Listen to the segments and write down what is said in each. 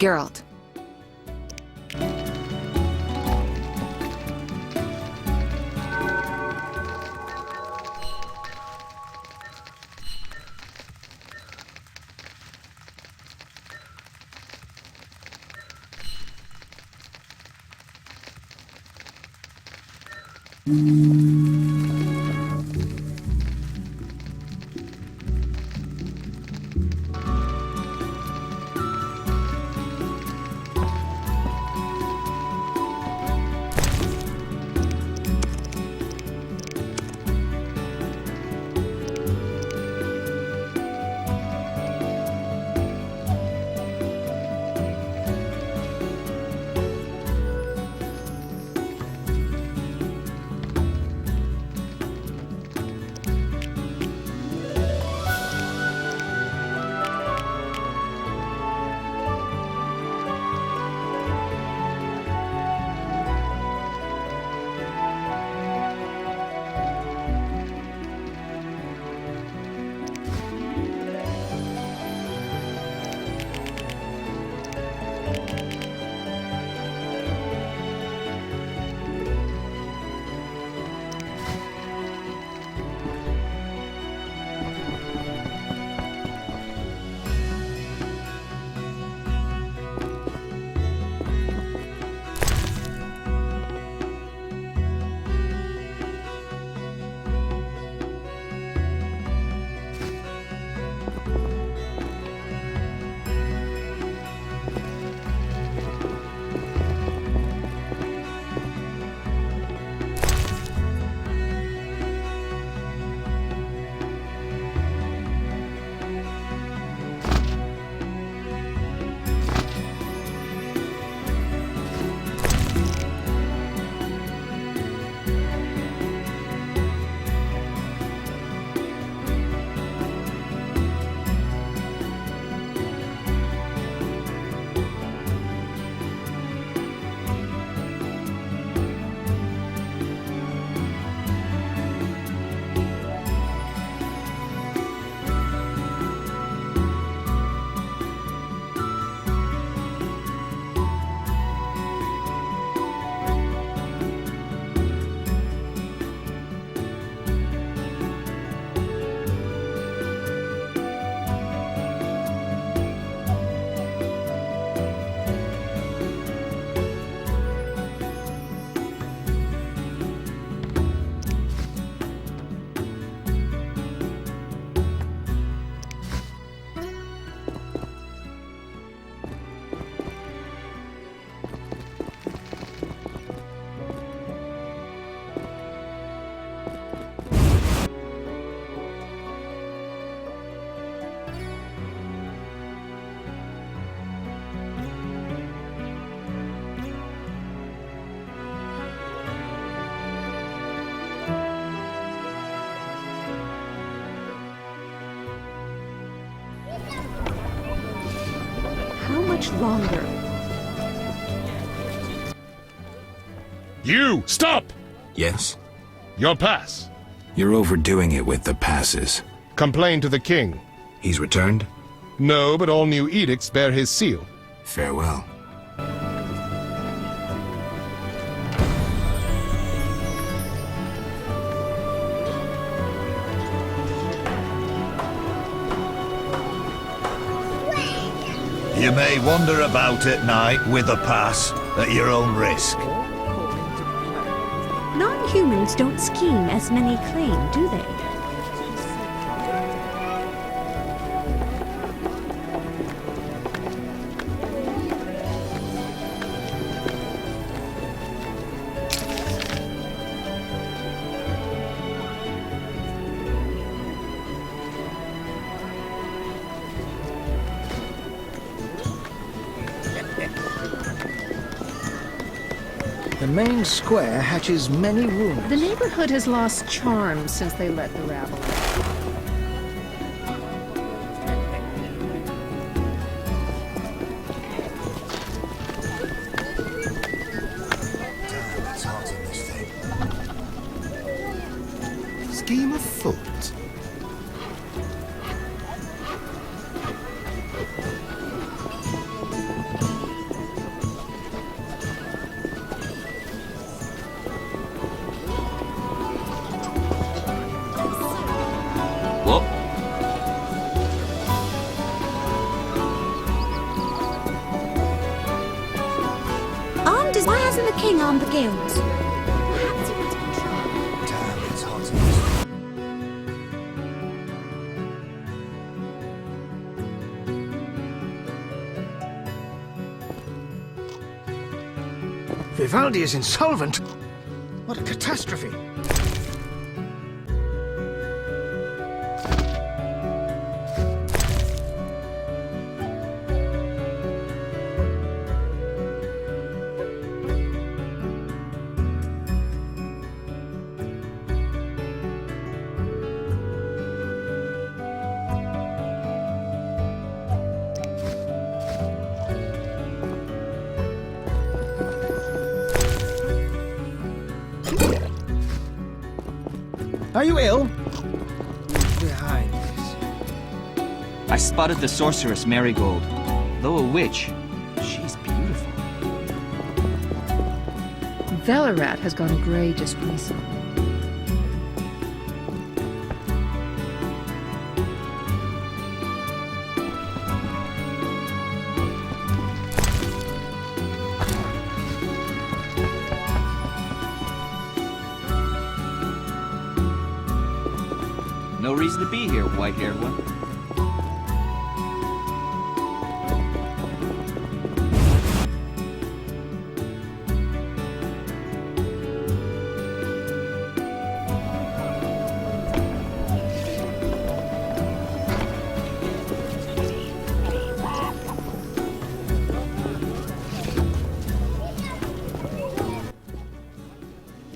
Geralt. How much longer? You! Stop! Yes? Your pass. You're overdoing it with the passes. Complain to the king. He's returned? No, but all new edicts bear his seal. Farewell. You may wander about at night with a pass at your own risk. Non-humans don't scheme as many claim, do they? The main square hatches many rumors. The neighborhood has lost charm since they let the rabble out. Damn, it's hot in this thing. Scheme afoot. scales. Damn, it's hot in this. Vivaldi is insolvent? What a catastrophe! Are you ill? Behind this. I spotted the sorceress Marigold. Though a witch, she's beautiful. Velarat has gone gray just recently. No reason to be here, white-haired one.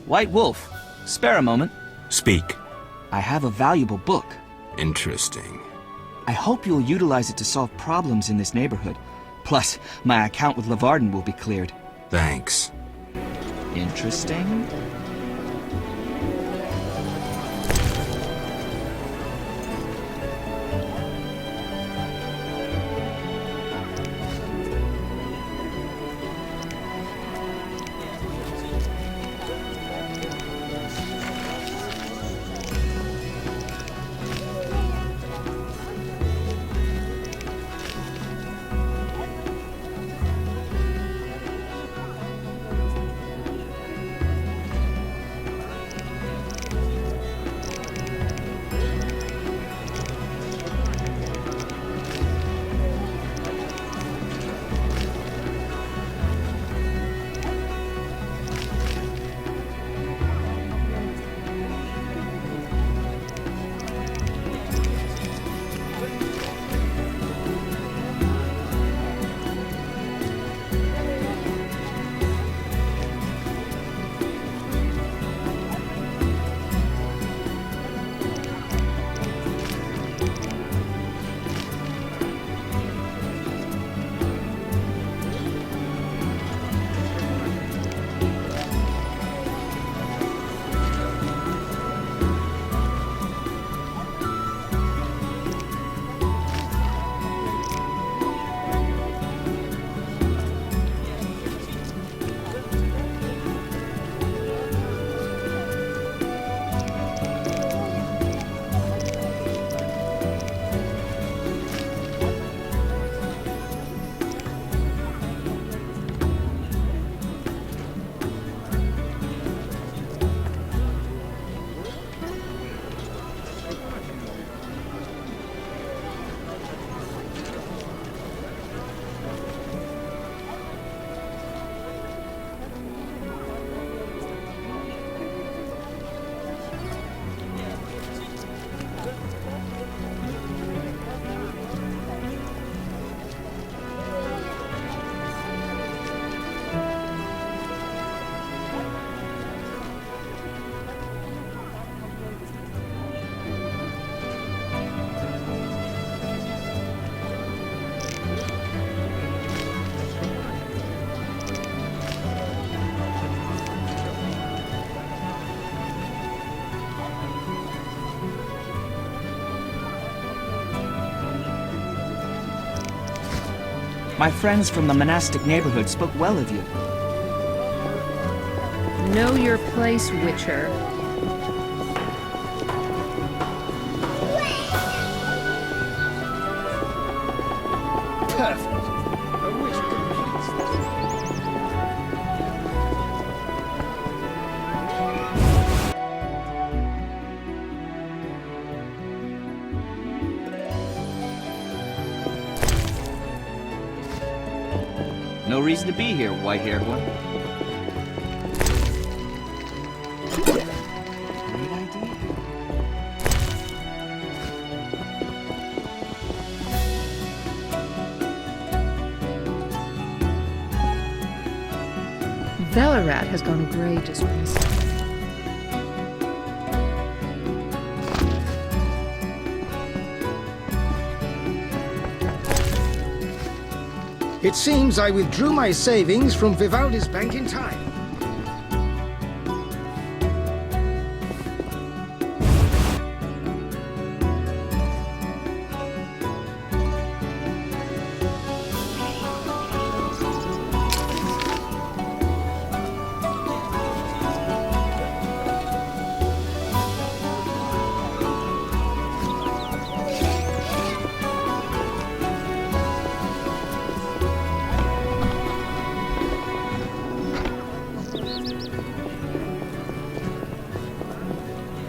White Wolf, spare a moment. Speak. I have a valuable book. Interesting. I hope you'll utilize it to solve problems in this neighborhood. Plus, my account with Lavardin will be cleared. Thanks. Interesting? My friends from the monastic neighborhood spoke well of you. Know your place, Witcher. Perfect. A witch completes no reason to be here, white-haired one. Great idea. Velarat has gone grey just recently. It seems I withdrew my savings from Vivaldi's bank in time.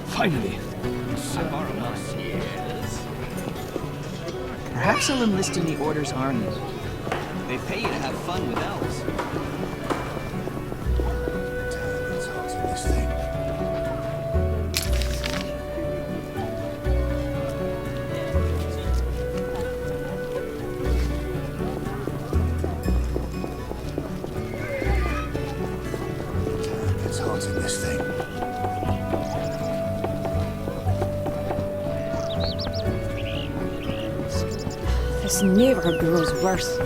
Finally. Perhaps I'll enlist in the Order's army. They pay you to have fun with elves. It's hot in this thing. This never grows worse.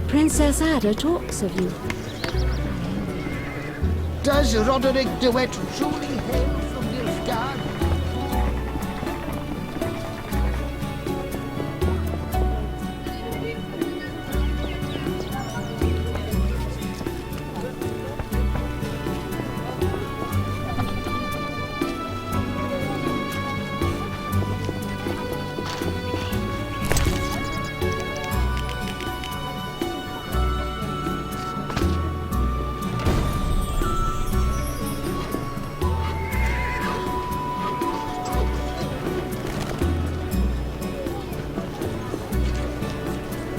Princess Ada talks of you. Does Roderick Duet truly hail from Nilfgaard?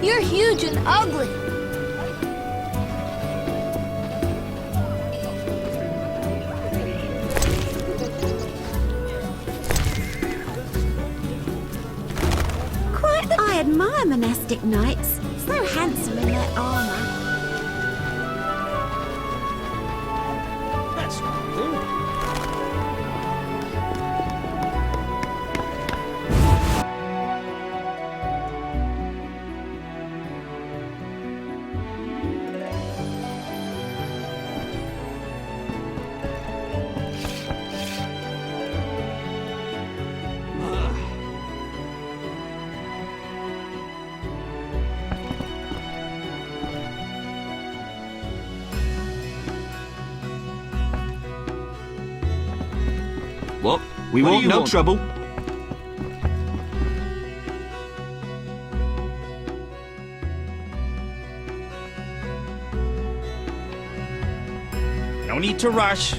You're huge and ugly. Quite, I admire monastic knights. So handsome in their armor. That's cool. Well, we won't no trouble. No need to rush.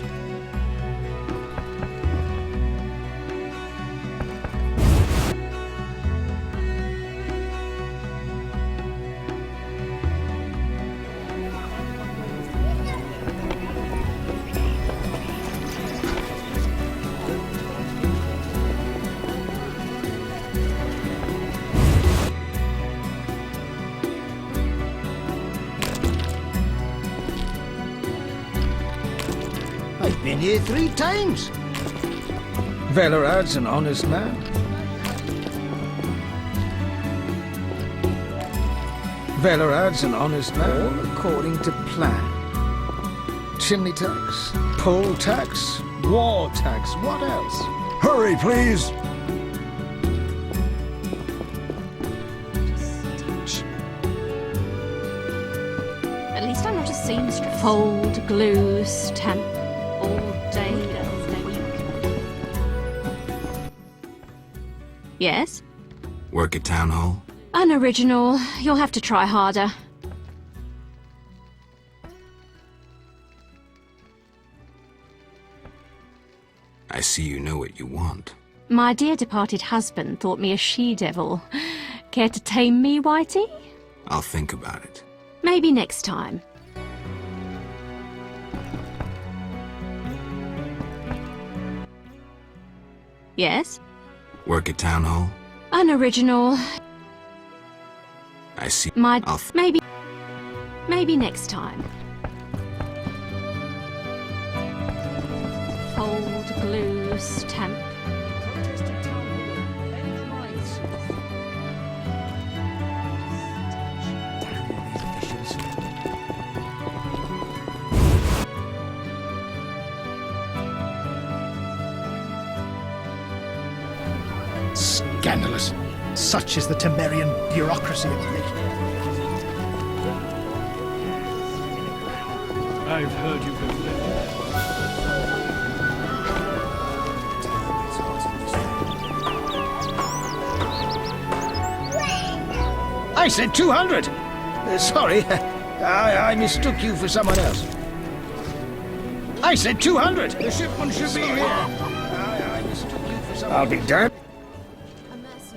I've been here 3 times. Velarad's an honest man. Velarad's an honest man, all according to plan. Chimney tax, poll tax, war tax, what else? Hurry, please! At least I'm not a seamstress. Fold, glue, stamp, all day, all week. Yes? Work at town hall? Unoriginal. You'll have to try harder. I see you know what you want. My dear departed husband thought me a she-devil. Care to tame me, Whitey? I'll think about it. Maybe next time. Yes? Work at town hall? Unoriginal. I see. Maybe next time. Fold, glue, stamp. Scandalous. Such is the Temerian bureaucracy of the nation. I've heard you've been living. I said 200! Sorry, I mistook you for someone else. I said 200! The shipment should be here. I mistook you for someone else. I'll be damned.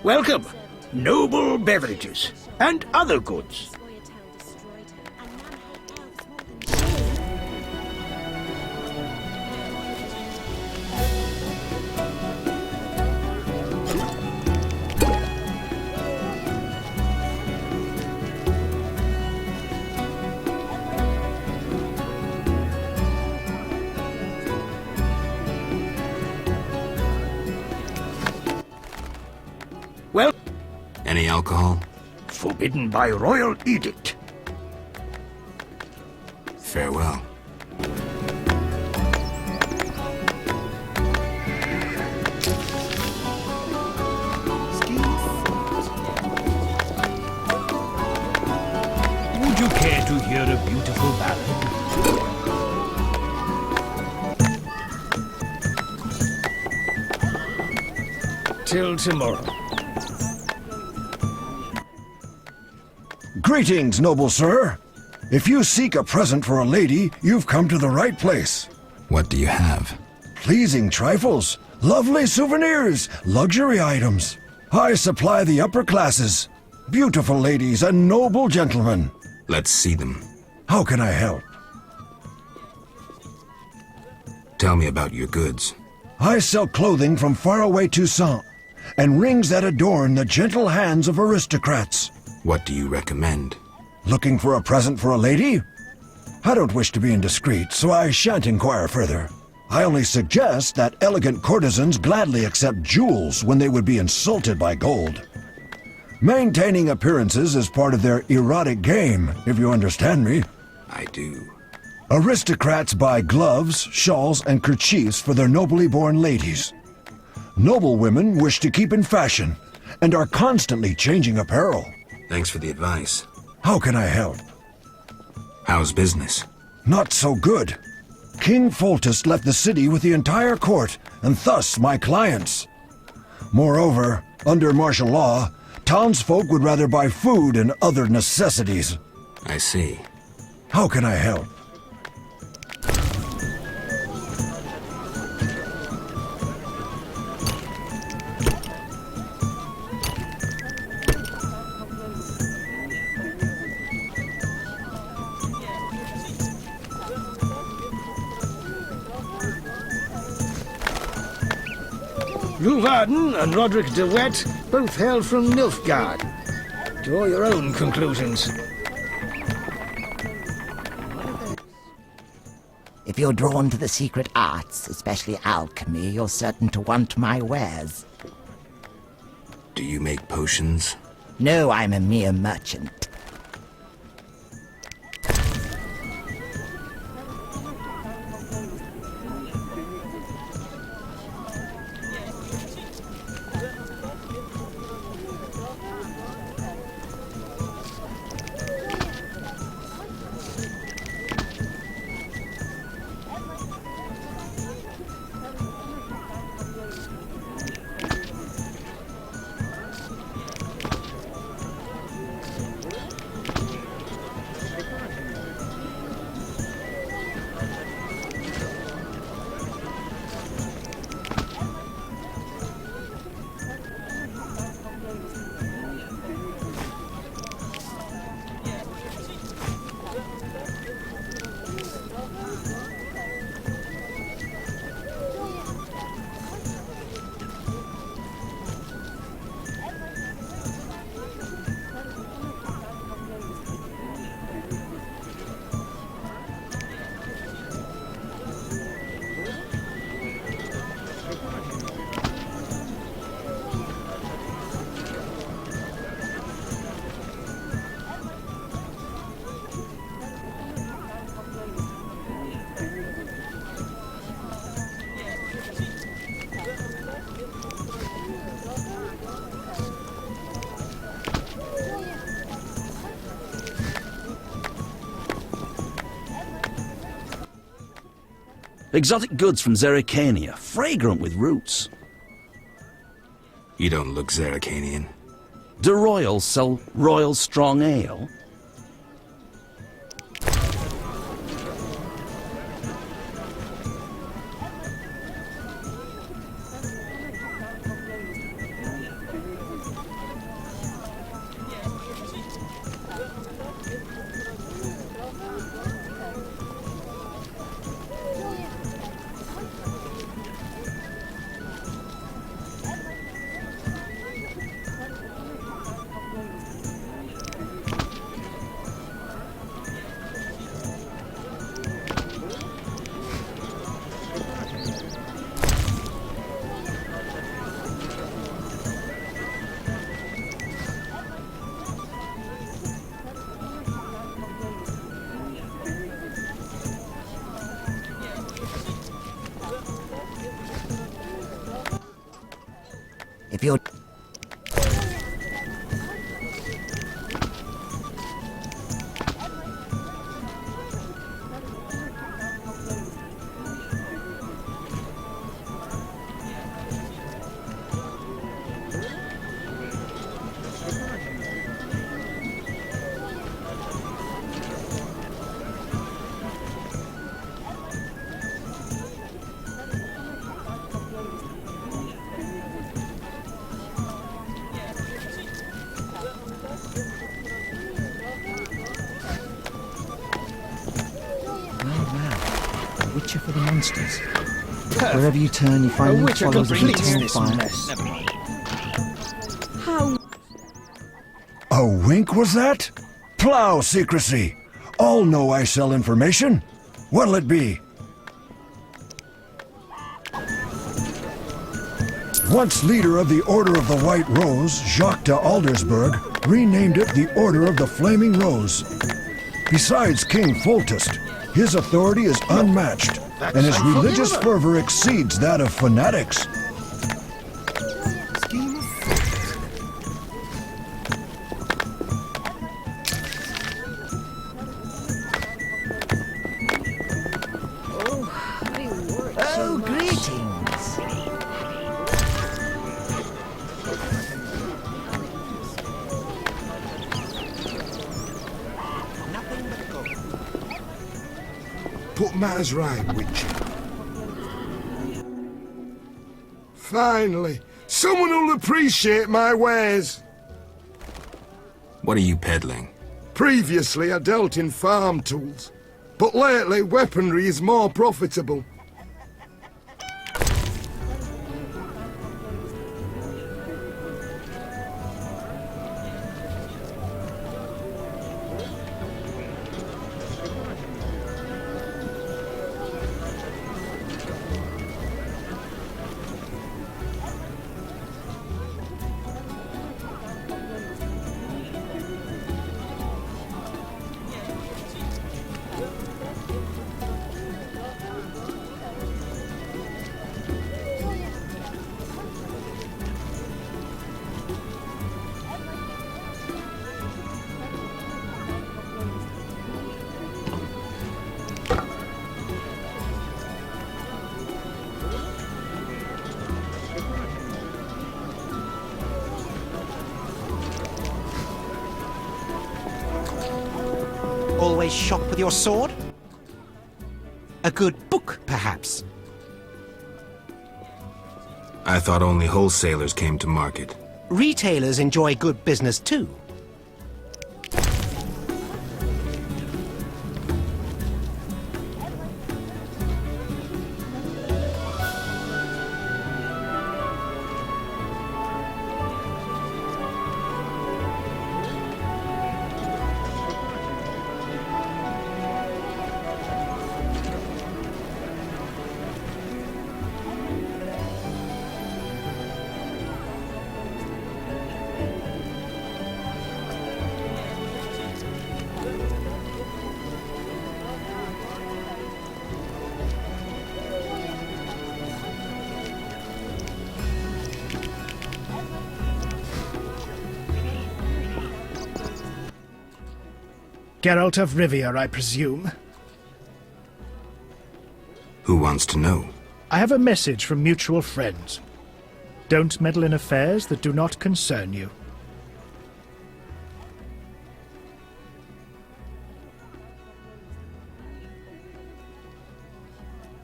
Welcome. Noble beverages and other goods. Well, Any alcohol? forbidden by royal edict. Farewell. Would you care to hear a beautiful ballad? Till tomorrow. Greetings, noble sir. If you seek a present for a lady, you've come to the right place. What do you have? Pleasing trifles, lovely souvenirs, luxury items. I supply the upper classes. Beautiful ladies and noble gentlemen. Let's see them. How can I help? Tell me about your goods. I sell clothing from faraway Toussaint, and rings that adorn the gentle hands of aristocrats. What do you recommend? Looking for a present for a lady? I don't wish to be indiscreet, so I shan't inquire further. I only suggest that elegant courtesans gladly accept jewels when they would be insulted by gold. Maintaining appearances is part of their erotic game, if you understand me. I do. Aristocrats buy gloves, shawls, and kerchiefs for their nobly born ladies. Noble women wish to keep in fashion and are constantly changing apparel. Thanks for the advice. How can I help? How's business? Not so good. King Foltest left the city with the entire court, and thus my clients. Moreover, under martial law, townsfolk would rather buy food and other necessities. I see. How can I help? Louvarden and Roderick de Wet both hail from Nilfgaard. Draw your own conclusions. If you're drawn to the secret arts, especially alchemy, you're certain to want my wares. Do you make potions? No, I'm a mere merchant. Exotic goods from Zerrikania, fragrant with roots. You don't look Zerrikanian. Do royals sell royal strong ale? If you're... Witcher for the monsters. Wherever you turn, you find new Witcher follows of completes eternal this fire. mess. How A wink was that? Plow secrecy. All know I sell information. What'll it be? Once leader of the Order of the White Rose, Jacques de Aldersberg renamed it the Order of the Flaming Rose. Besides King Foltest, his authority is unmatched, and his religious fervor exceeds that of fanatics. Oh, greetings. Put matters right, Witcher. Finally, someone who'll appreciate my wares. What are you peddling? Previously, I dealt in farm tools, but lately, weaponry is more profitable. Always shop with your sword? A good book, perhaps? I thought only wholesalers came to market. Retailers enjoy good business too. Geralt of Rivia, I presume. Who wants to know? I have a message from mutual friends. Don't meddle in affairs that do not concern you.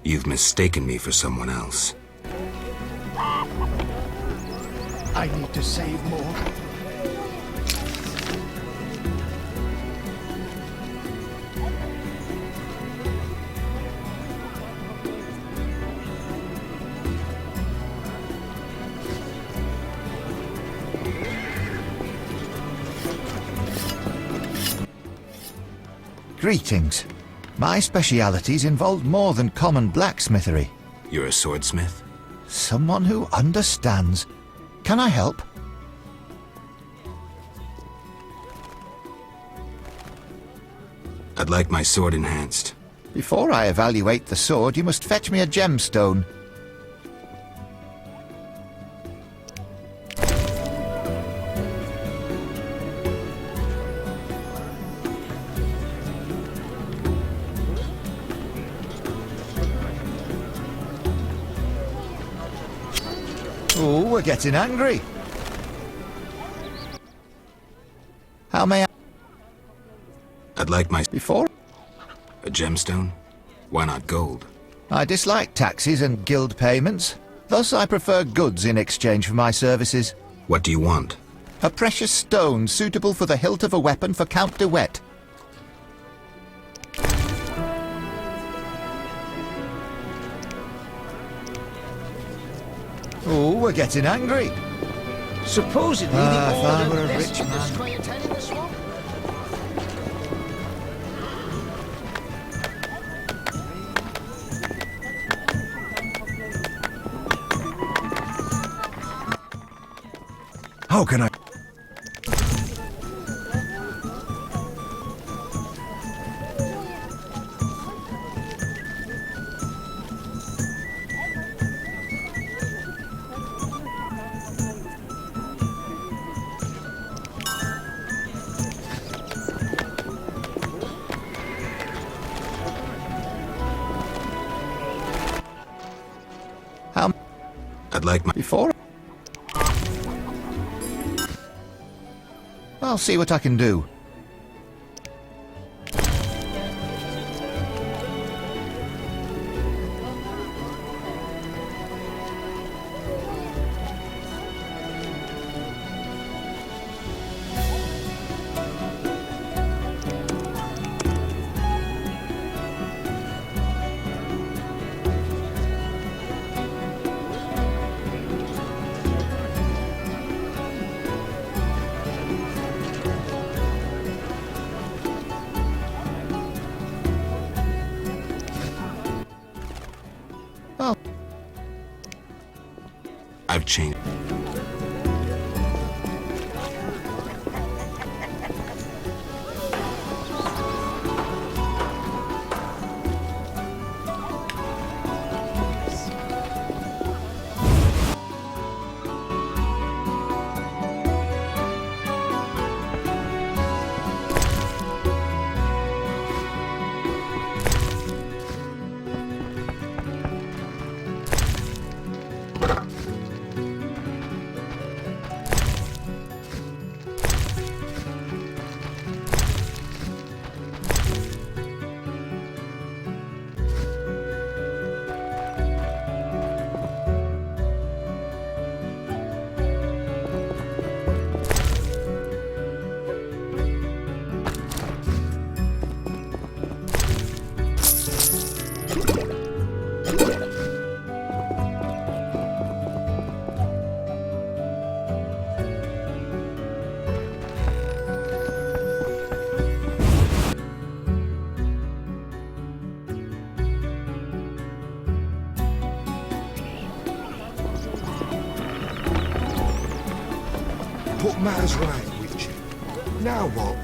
You've mistaken me for someone else. I need to save more. Greetings. My specialities involve more than common blacksmithery. You're a swordsmith? Someone who understands. Can I help? I'd like my sword enhanced. Before I evaluate the sword, you must fetch me a gemstone. Oh, we're getting angry. How may I... I'd like my... Before? A gemstone? Why not gold? I dislike taxes and guild payments. Thus I prefer goods in exchange for my services. What do you want? A precious stone suitable for the hilt of a weapon for Count de Wet. Oh, we're getting angry. Supposedly If the I order were a best rich to man. destroy a town in the swamp. How can I... How... I'd like my... Before? I'll see what I can do. I've changed. Put matters right, Witcher. Now what?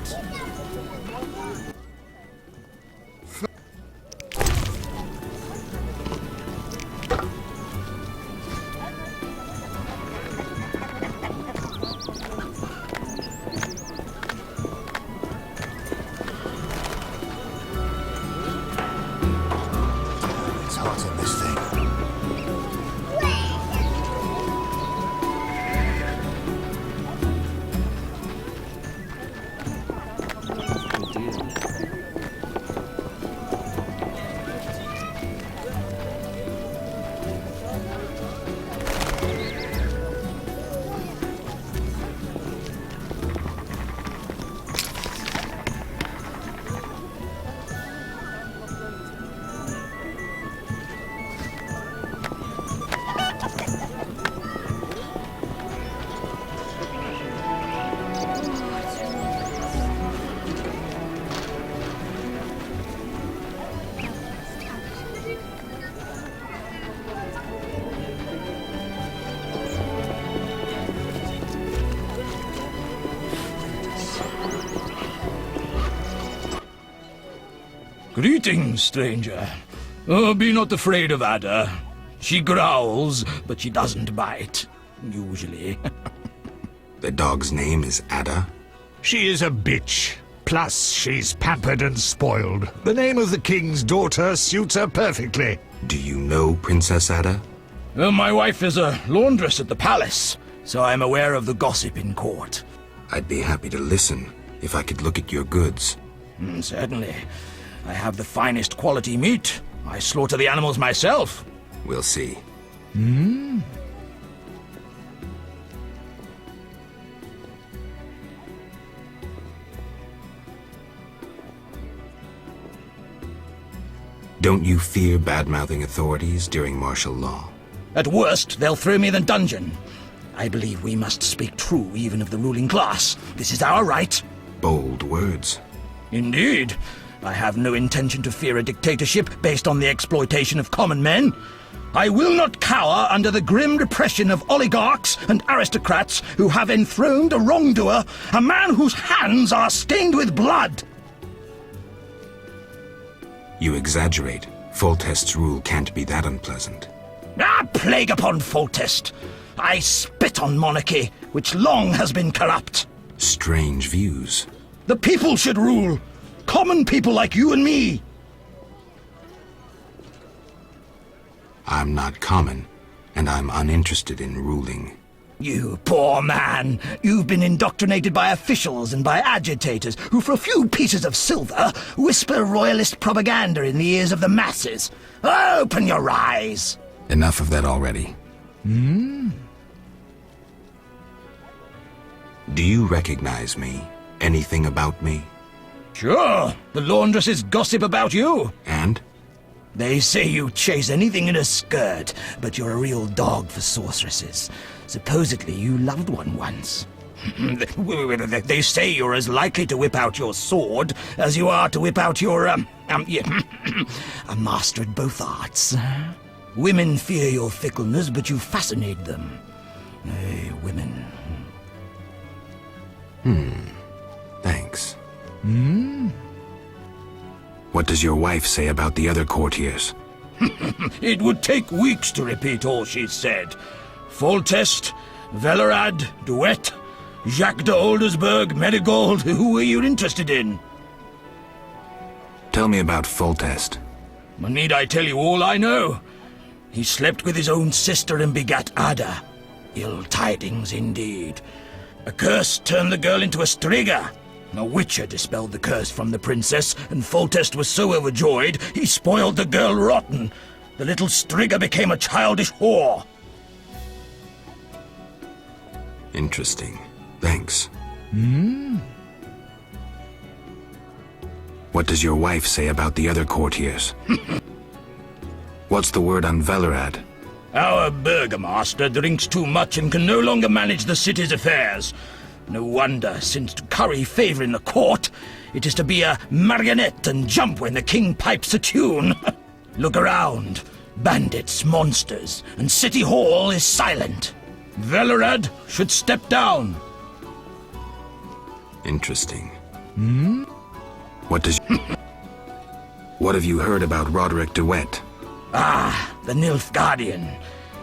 It's hot in this Greetings, stranger. Oh, be not afraid of Ada. She growls, but she doesn't bite. Usually. The dog's name is Ada? She is a bitch. Plus, she's pampered and spoiled. The name of the king's daughter suits her perfectly. Do you know Princess Ada? My wife is a laundress at the palace, so I'm aware of the gossip in court. I'd be happy to listen, if I could look at your goods. Certainly. I have the finest quality meat. I slaughter the animals myself. We'll see. Don't you fear bad-mouthing authorities during martial law? At worst, they'll throw me in the dungeon. I believe we must speak true even of the ruling class. This is our right. Bold words. Indeed. I have no intention to fear a dictatorship based on the exploitation of common men. I will not cower under the grim repression of oligarchs and aristocrats who have enthroned a wrongdoer, a man whose hands are stained with blood. You exaggerate. Foltest's rule can't be that unpleasant. Plague upon Foltest! I spit on monarchy, which long has been corrupt. Strange views. The people should rule. Common people like you and me. I'm not common, and I'm uninterested in ruling. You poor man. You've been indoctrinated by officials and by agitators who, for a few pieces of silver, whisper royalist propaganda in the ears of the masses. Open your eyes. Enough of that already. Do you recognize me? Anything about me? Sure. The laundresses gossip about you. And? They say you chase anything in a skirt, but you're a real dog for sorceresses. Supposedly you loved one once. They say you're as likely to whip out your sword as you are to whip out your, a master at both arts. Women fear your fickleness, but you fascinate them. Women. Thanks. What does your wife say about the other courtiers? It would take weeks to repeat all she said. Foltest, Velerad, Duet, Jacques de Oldersberg, Marigold, who are you interested in? Tell me about Foltest. Need I tell you all I know? He slept with his own sister and begat Ada. Ill tidings indeed. A curse turned the girl into a striga. A witcher dispelled the curse from the princess, and Foltest was so overjoyed he spoiled the girl rotten. The little striga became a childish whore. Interesting. Thanks. What does your wife say about the other courtiers? What's the word on Velerad? Our burgomaster drinks too much and can no longer manage the city's affairs. No wonder, since to curry favor in the court, it is to be a marionette and jump when the king pipes a tune. Look around. Bandits, monsters, and City Hall is silent. Velerad should step down. Interesting. What have you heard about Roderick Duet? The Nilfgaardian.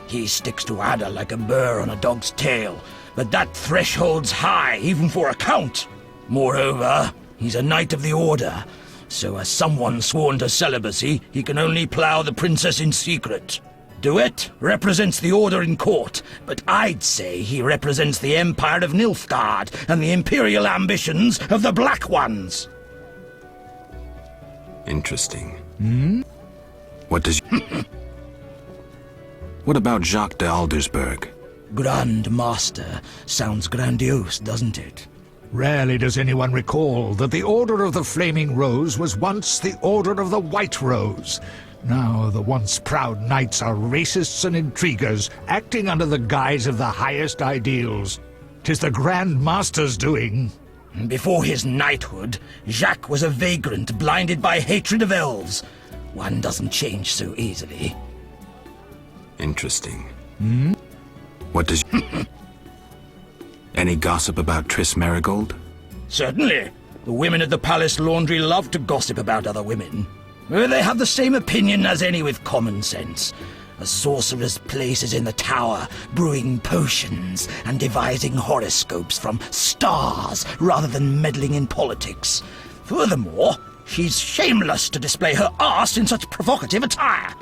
He sticks to Ada like a burr on a dog's tail, but that threshold's high, even for a count. Moreover, he's a knight of the order, so as someone sworn to celibacy, he can only plough the princess in secret. Duet represents the order in court, but I'd say he represents the empire of Nilfgaard and the imperial ambitions of the Black Ones. Interesting. What about Jacques de Aldersberg? Grand Master. Sounds grandiose, doesn't it? Rarely does anyone recall that the Order of the Flaming Rose was once the Order of the White Rose. Now the once proud knights are racists and intriguers, acting under the guise of the highest ideals. 'Tis the Grand Master's doing. Before his knighthood, Jacques was a vagrant blinded by hatred of elves. One doesn't change so easily. Interesting. What does... Any gossip about Triss Marigold? Certainly. The women at the palace laundry love to gossip about other women. They have the same opinion as any with common sense. A sorcerer's place is in the tower, brewing potions and devising horoscopes from stars rather than meddling in politics. Furthermore, she's shameless to display her arse in such provocative attire.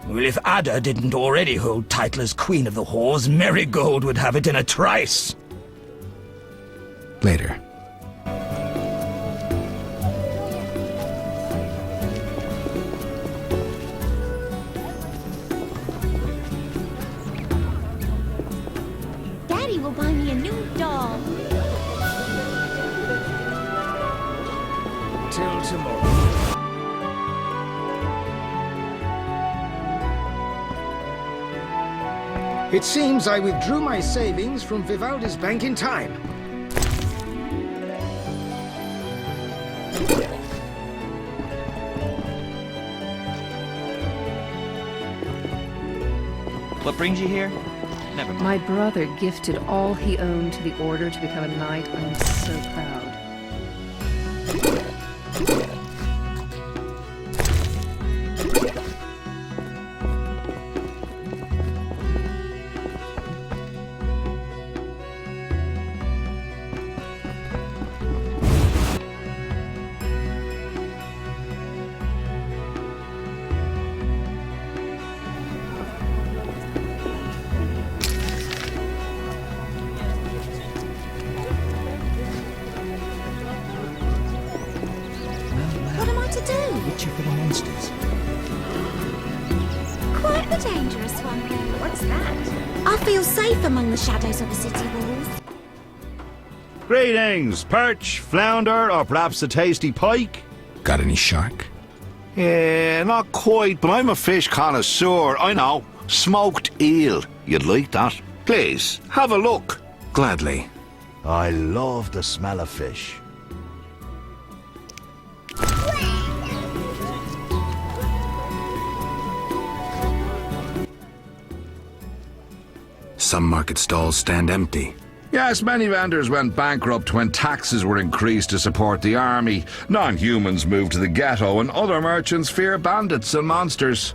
Well, if Ada didn't already hold title as Queen of the Whores, Marigold would have it in a trice. Later. Daddy will buy me a new doll. Till tomorrow. It seems I withdrew my savings from Vivaldi's bank in time. What brings you here? Never mind. My brother gifted all he owned to the Order to become a knight. I'm so proud. What am I to do? Witcher for the monsters. Quite the dangerous one, though. What's that? I feel safe among the shadows of the city walls. Greetings, perch, flounder, or perhaps a tasty pike? Got any shark? Yeah, not quite, but I'm a fish connoisseur, I know. Smoked eel. You'd like that? Please, have a look. Gladly. I love the smell of fish. Some market stalls stand empty. Yes, many vendors went bankrupt when taxes were increased to support the army. Non-humans moved to the ghetto, and other merchants fear bandits and monsters.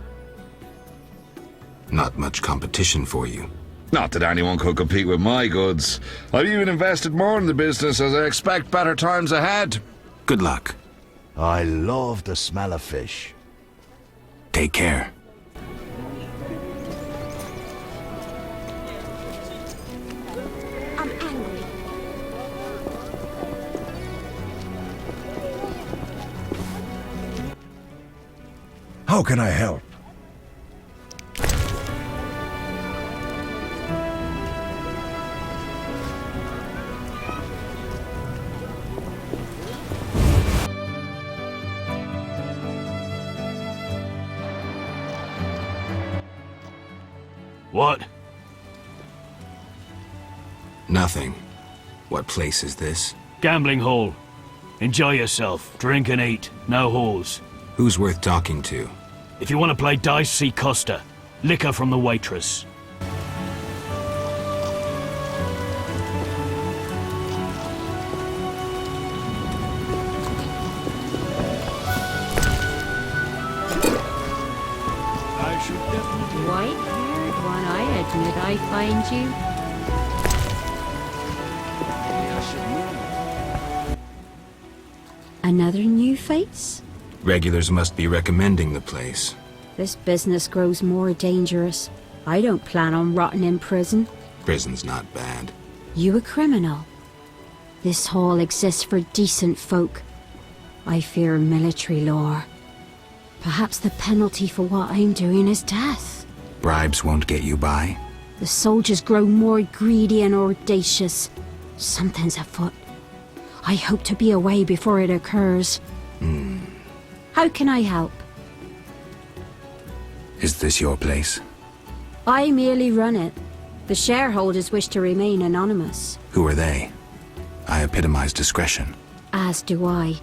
Not much competition for you. Not that anyone could compete with my goods. I've even invested more in the business as I expect better times ahead. Good luck. I love the smell of fish. Take care. I'm angry. How can I help? What? Nothing. What place is this? Gambling hall. Enjoy yourself. Drink and eat. No whores. Who's worth talking to? If you want to play dice, see Costa. Liquor from the waitress. White-haired one, I admit I find you. Another new face? Regulars must be recommending the place. This business grows more dangerous. I don't plan on rotting in prison. Prison's not bad. You a criminal? This hall exists for decent folk. I fear military law. Perhaps the penalty for what I'm doing is death. Bribes won't get you by. The soldiers grow more greedy and audacious. Something's afoot. I hope to be away before it occurs. How can I help? Is this your place? I merely run it. The shareholders wish to remain anonymous. Who are they? I epitomize discretion. As do I.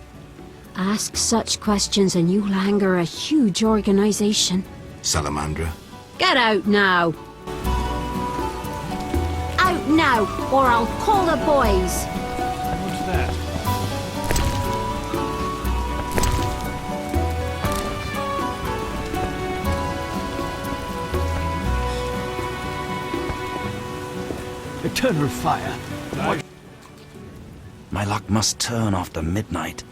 Ask such questions and you'll anger a huge organization. Salamandra? Get out now! Out now, or I'll call the boys! What's that? eternal fire. My luck must turn after midnight.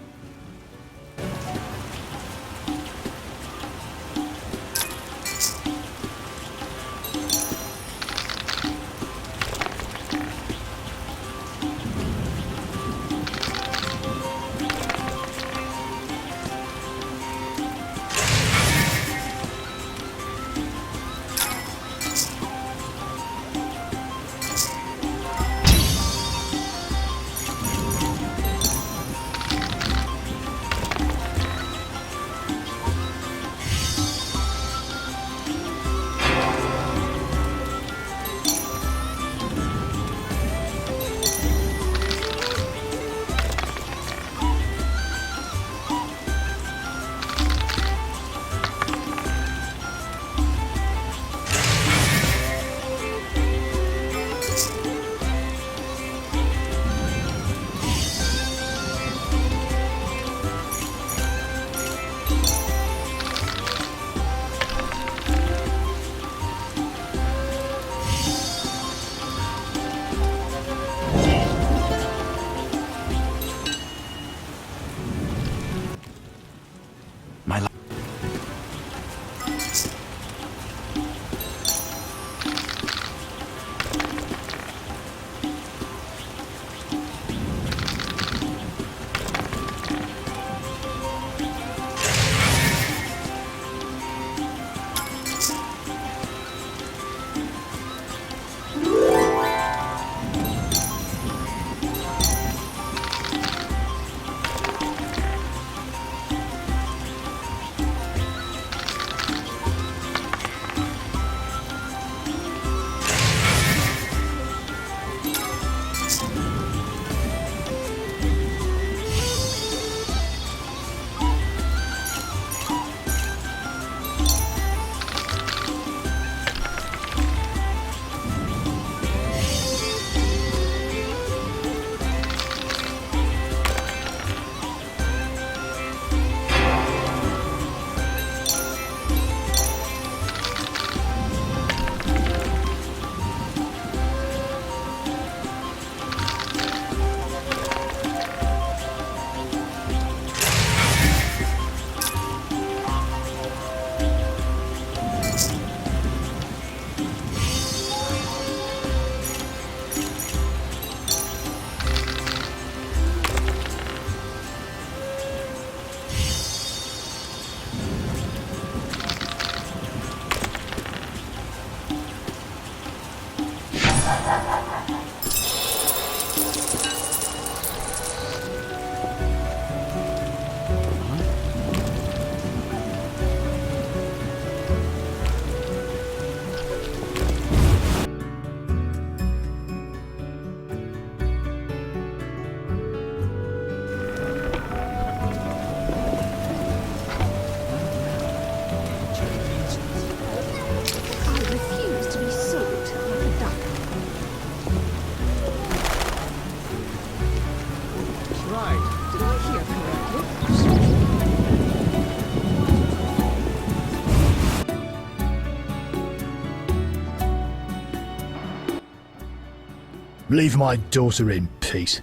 Leave my daughter in peace.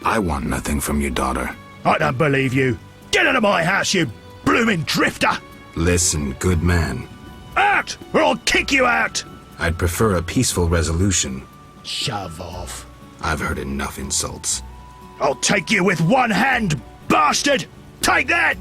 I want nothing from your daughter. I don't believe you. Get out of my house, you blooming drifter! Listen, good man. Out, or I'll kick you out! I'd prefer a peaceful resolution. Shove off. I've heard enough insults. I'll take you with one hand, bastard! Take that!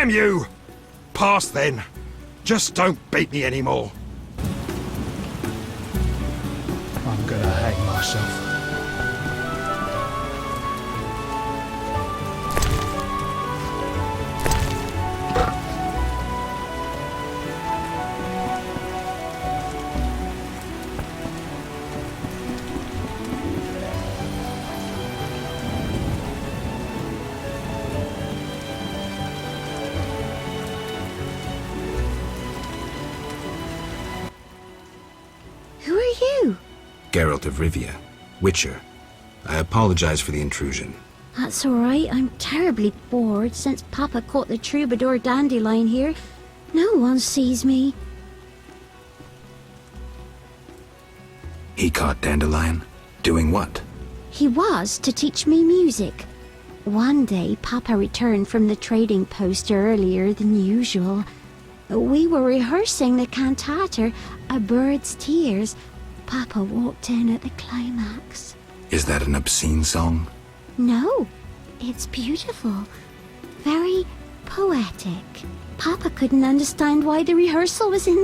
Damn you! Pass then. Just don't beat me anymore. myself. Who are you? Geralt of Rivia, Witcher. I apologize for the intrusion. That's all right. I'm terribly bored since Papa caught the troubadour dandelion here. No one sees me. He caught Dandelion? Doing what? He was to teach me music. One day, Papa returned from the trading post earlier than usual. We were rehearsing the cantata, A Bird's Tears. Papa walked in at the climax. Is that an obscene song? No, it's beautiful. Very poetic. Papa couldn't understand why the rehearsal was in the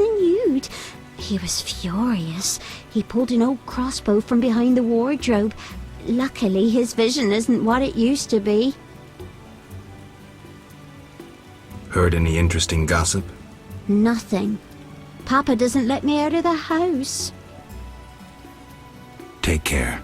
nude. He was furious. He pulled an old crossbow from behind the wardrobe. Luckily, his vision isn't what it used to be. Heard any interesting gossip? Nothing. Papa doesn't let me out of the house. Take care.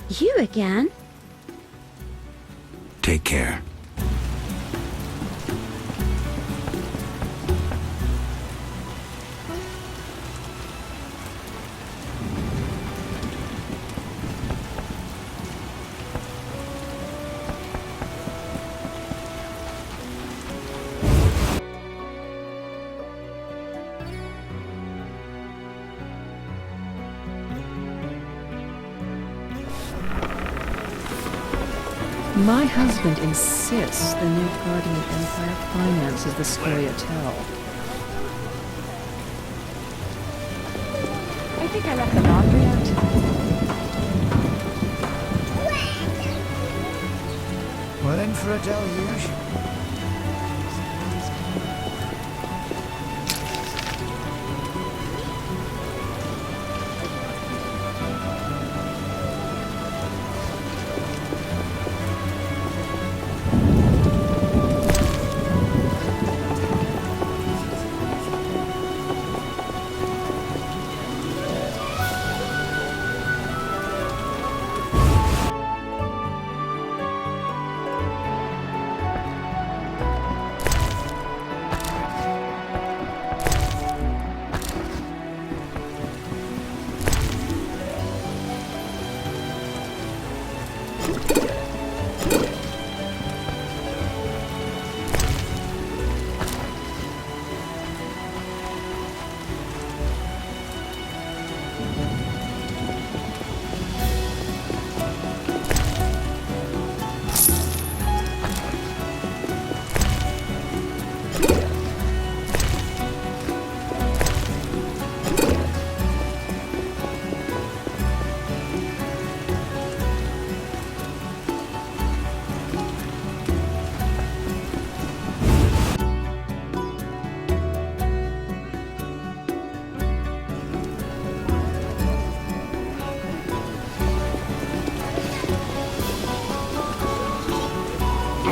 You again? Take care. My husband insists the Nilfgaardian Empire finances the Scoia'tael. I think I left the laundry out. We're in for a deluge.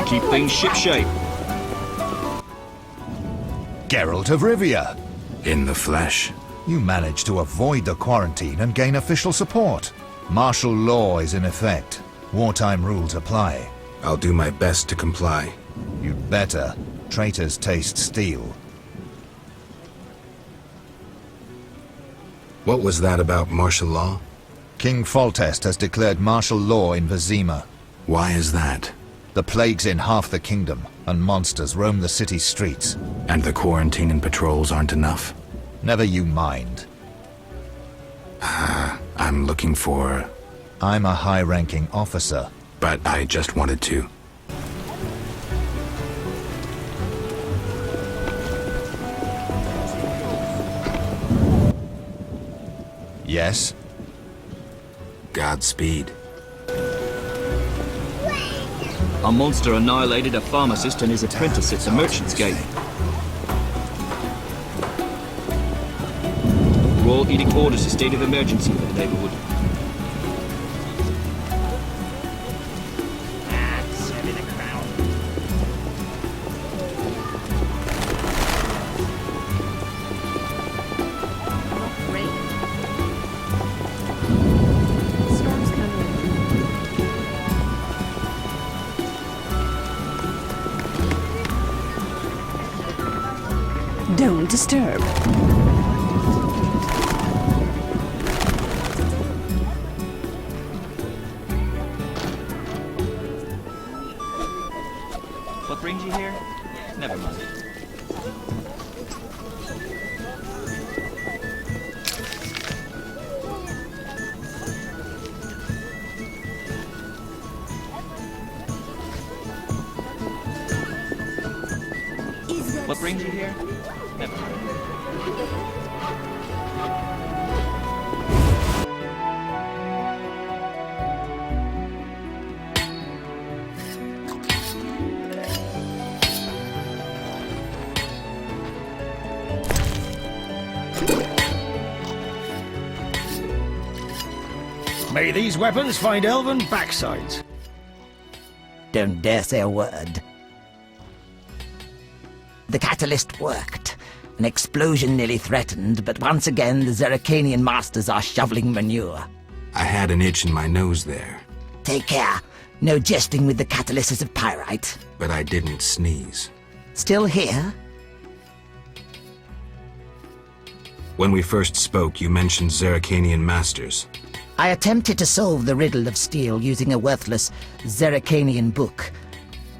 Keep things shipshape. Geralt of Rivia. In the flesh. You managed to avoid the quarantine and gain official support. Martial law is in effect. Wartime rules apply. I'll do my best to comply. You'd better. Traitors taste steel. What was that about martial law? King Foltest has declared martial law in Vizima. Why is that? The plague's in half the kingdom, and monsters roam the city's streets. And the quarantine and patrols aren't enough? Never you mind. I'm looking for... I'm a high-ranking officer. But I just wanted to. Yes? Godspeed. A monster annihilated a pharmacist and his apprentice at the Merchant's Gate. Royal Edict orders a state of emergency for the neighborhood. Don't disturb. What brings you here? Never mind. What brings you here? Never mind. May these weapons find elven backsides. Don't dare say a word. The catalyst worked. An explosion nearly threatened, but once again the Zeracanian masters are shoveling manure. I had an itch in my nose there. Take care. No jesting with the catalysis of pyrite. But I didn't sneeze. Still here? When we first spoke, you mentioned Zeracanian masters. I attempted to solve the riddle of steel using a worthless Zeracanian book.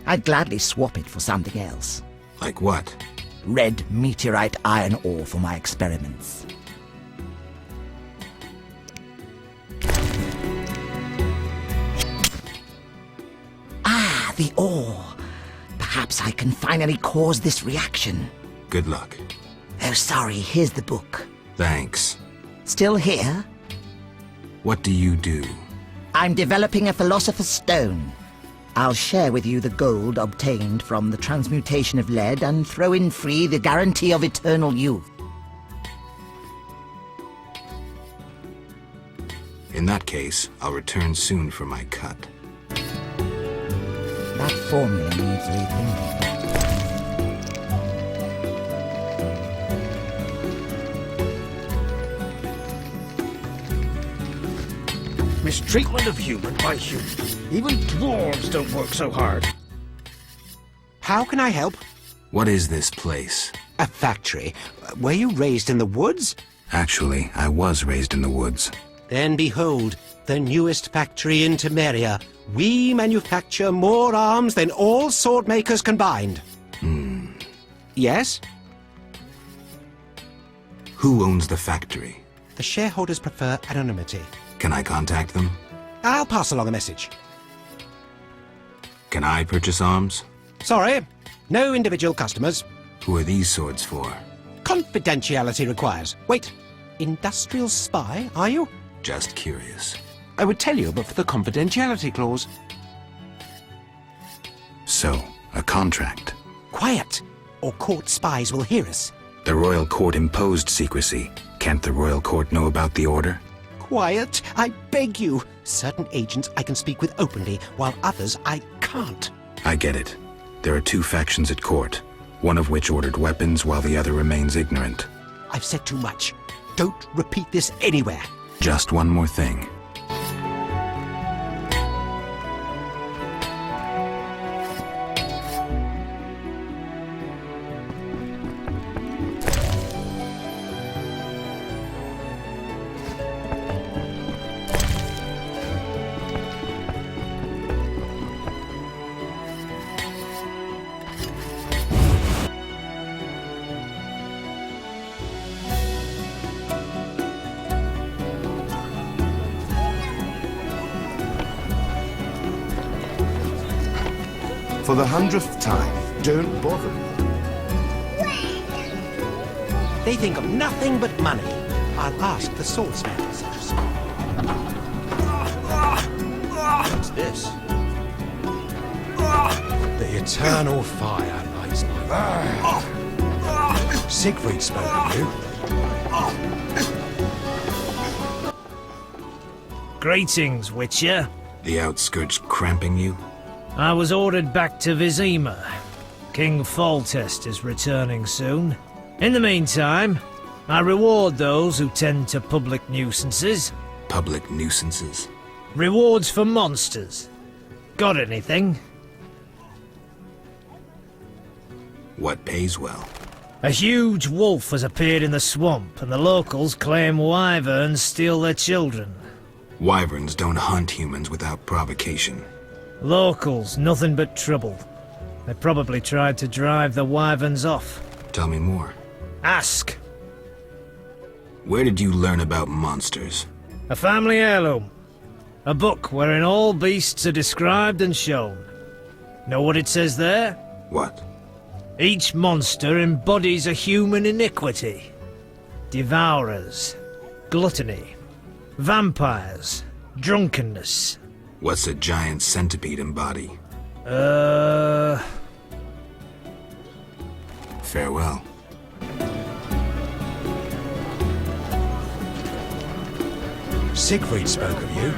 I'd gladly swap it for something else. Like what? Red meteorite iron ore for my experiments. Ah, the ore. Perhaps I can finally cause this reaction. Good luck. Oh, sorry, here's the book. Thanks. Still here? What do you do? I'm developing a philosopher's stone. I'll share with you the gold obtained from the transmutation of lead and throw in free the guarantee of eternal youth. In that case, I'll return soon for my cut. That formula needs rethinking. Mistreatment of human by human. Even dwarves don't work so hard. How can I help? What is this place? A factory. Were you raised in the woods? Actually, I was raised in the woods. Then behold, the newest factory in Temeria. We manufacture more arms than all sword makers combined. Yes? Who owns the factory? The shareholders prefer anonymity. Can I contact them? I'll pass along a message. Can I purchase arms? Sorry, no individual customers. Who are these swords for? Confidentiality requires. Wait, industrial spy, are you? Just curious. I would tell you, but for the confidentiality clause. So, a contract. Quiet, or court spies will hear us. The royal court imposed secrecy. Can't the royal court know about the order? Quiet, I beg you. Certain agents I can speak with openly, while others I can't. I get it. There are two factions at court, one of which ordered weapons while the other remains ignorant. I've said too much. Don't repeat this anywhere. Just one more thing. For the 100th time, don't bother. They think of nothing but money. I'll ask the swordsmith. What's this? The eternal fire lights my way. Siegfried spoke of you. Greetings, Witcher. The outskirts cramping you? I was ordered back to Vizima. King Foltest is returning soon. In the meantime, I reward those who tend to public nuisances. Public nuisances? Rewards for monsters. Got anything? What pays well? A huge wolf has appeared in the swamp, and the locals claim wyverns steal their children. Wyverns don't hunt humans without provocation. Locals, nothing but trouble. They probably tried to drive the wyverns off. Tell me more. Ask. Where did you learn about monsters? A family heirloom. A book wherein all beasts are described and shown. Know what it says there? What? Each monster embodies a human iniquity. Devourers, gluttony, vampires, drunkenness. What's a giant centipede embody? Farewell. Siegfried spoke of you.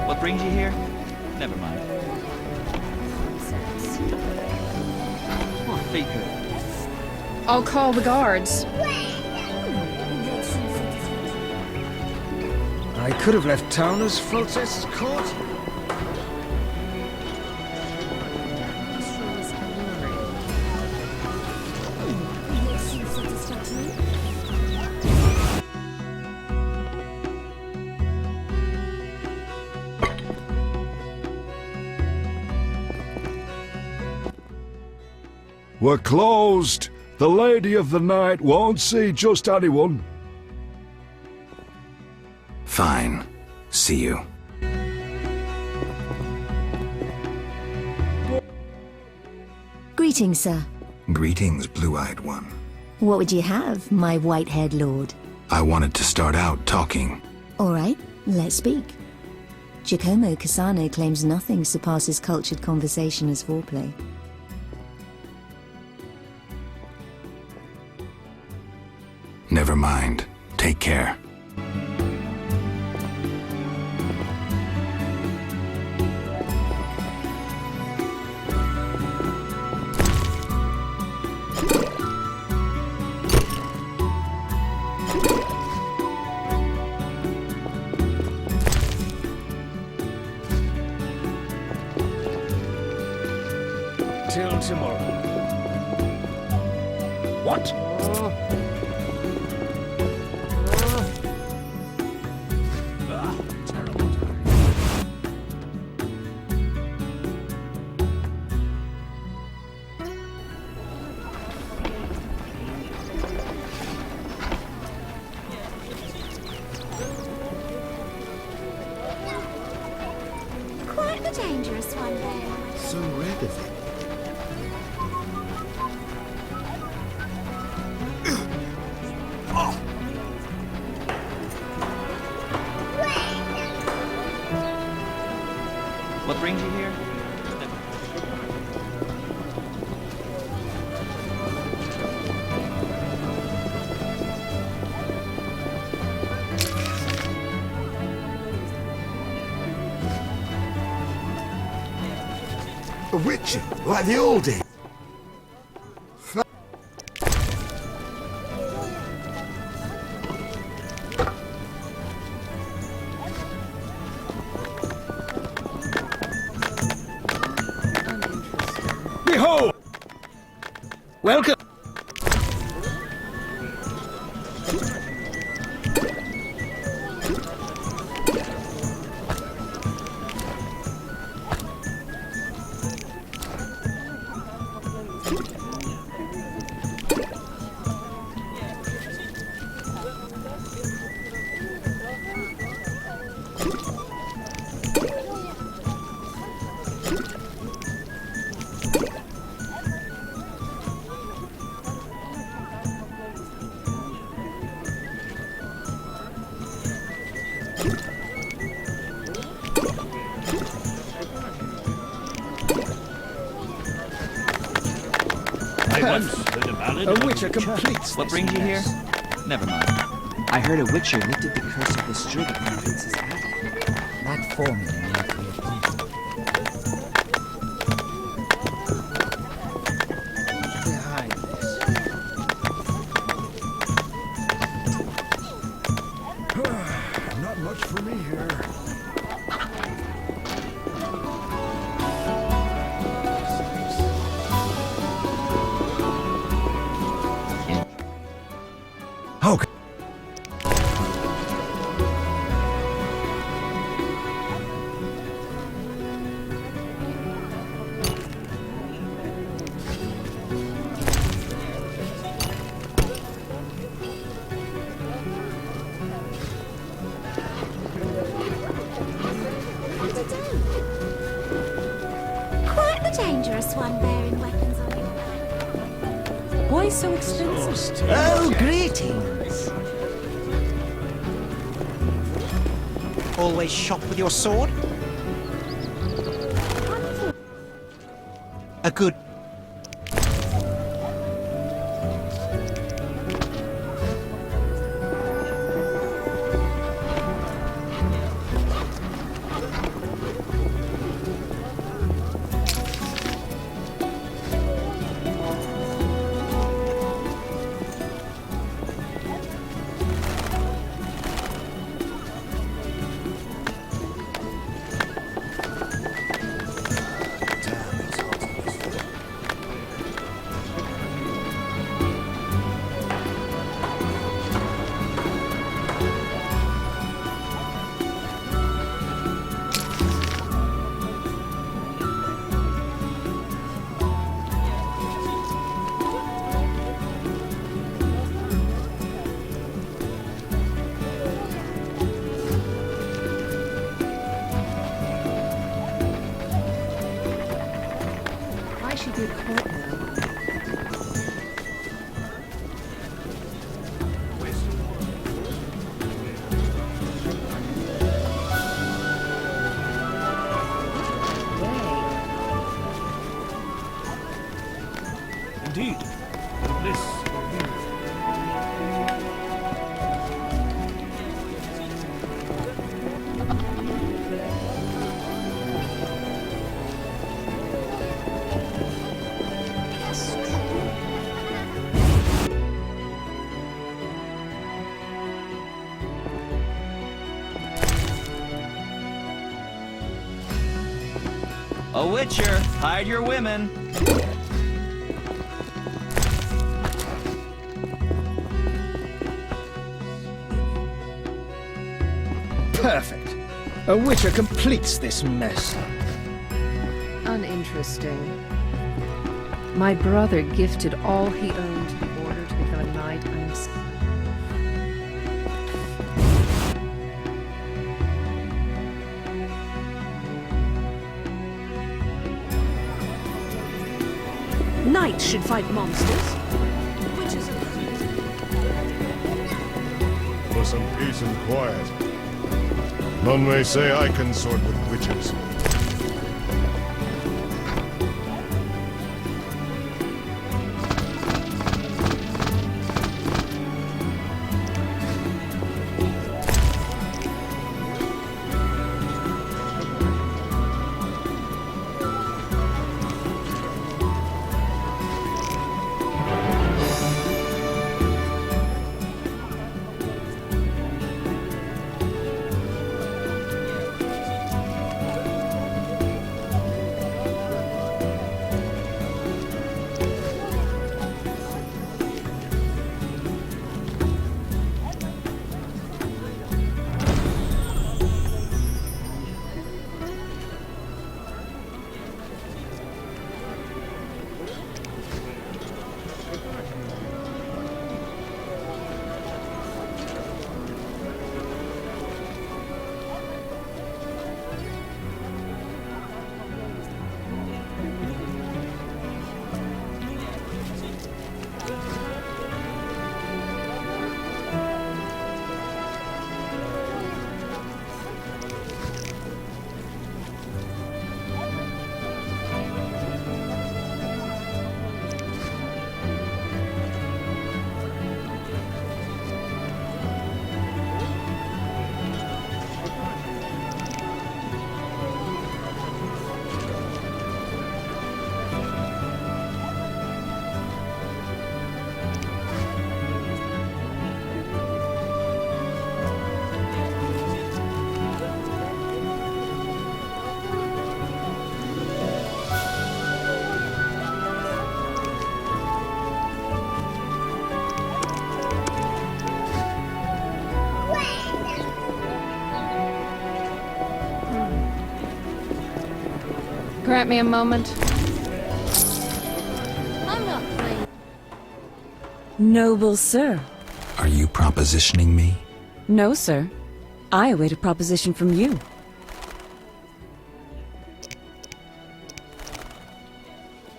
What brings you here? Never mind. Come on, Faker. I'll call the guards. I could have left town as Foltest's court. We're closed. The Lady of the Night won't see just anyone. Fine. See you. Greetings, sir. Greetings, blue-eyed one. What would you have, my white-haired lord? I wanted to start out talking. All right, let's speak. Giacomo Cassano claims nothing surpasses cultured conversation as foreplay. Never mind. Take care. Till tomorrow. What? Quite the dangerous one there. So red of it. What brings you here? A witcher, like the old days. Behold! Welcome! A witcher completes What brings you here? Never mind. I heard a witcher lifted the curse of the Strigg from Prince's attic. That formula needs to be appointed. behind this. Not much for me here. Okay. Quite the dangerous one bearing weapons on your back. Why so expensive? Oh, greetings. Always shop with your sword? A good... I should be at court now. Indeed. Bliss. A witcher, hide your women. Perfect. A witcher completes this mess. Uninteresting. My brother gifted all he owned to the order to become a knight. Knights should fight monsters. Witches are... For some peace and quiet. None may say I consort with witches. grant me a moment? I'm not playing. Noble sir. Are you propositioning me? No, sir. I await a proposition from you.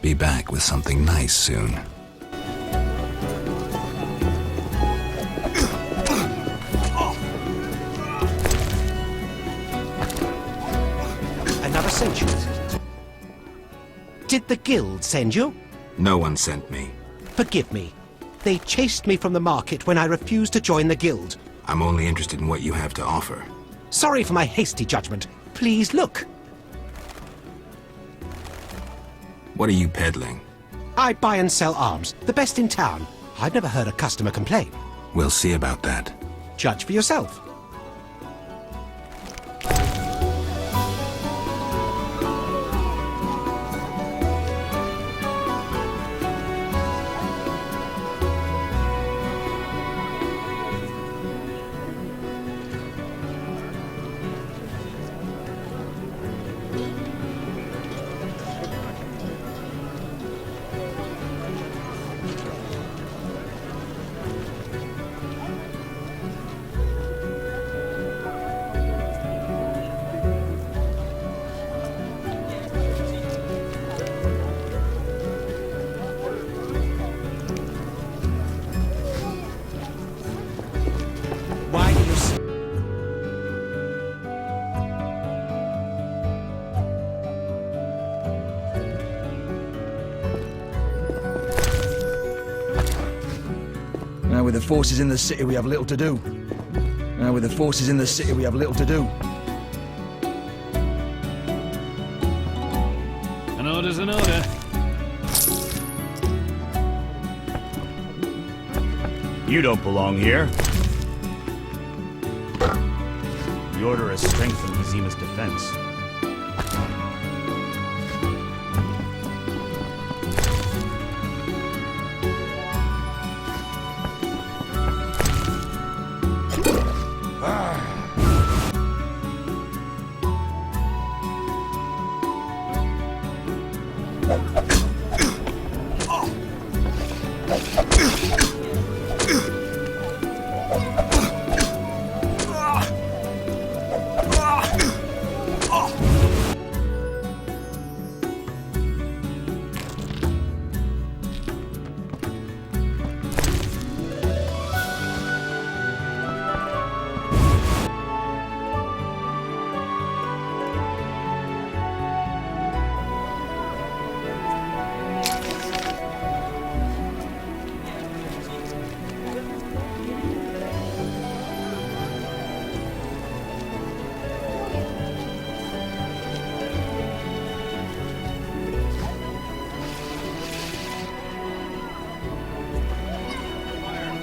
Be back with something nice soon. Another sent you? Did the guild send you? No one sent me. Forgive me. They chased me from the market when I refused to join the guild. I'm only interested in what you have to offer. Sorry for my hasty judgment. Please look. What are you peddling? I buy and sell arms, the best in town. I've never heard a customer complain. We'll see about that. Judge for yourself. Why do you s- Now with the forces in the city, we have little to do. Now with the forces in the city, we have little to do. An order's an order. You don't belong here. The Order has strengthened Vizima's defense.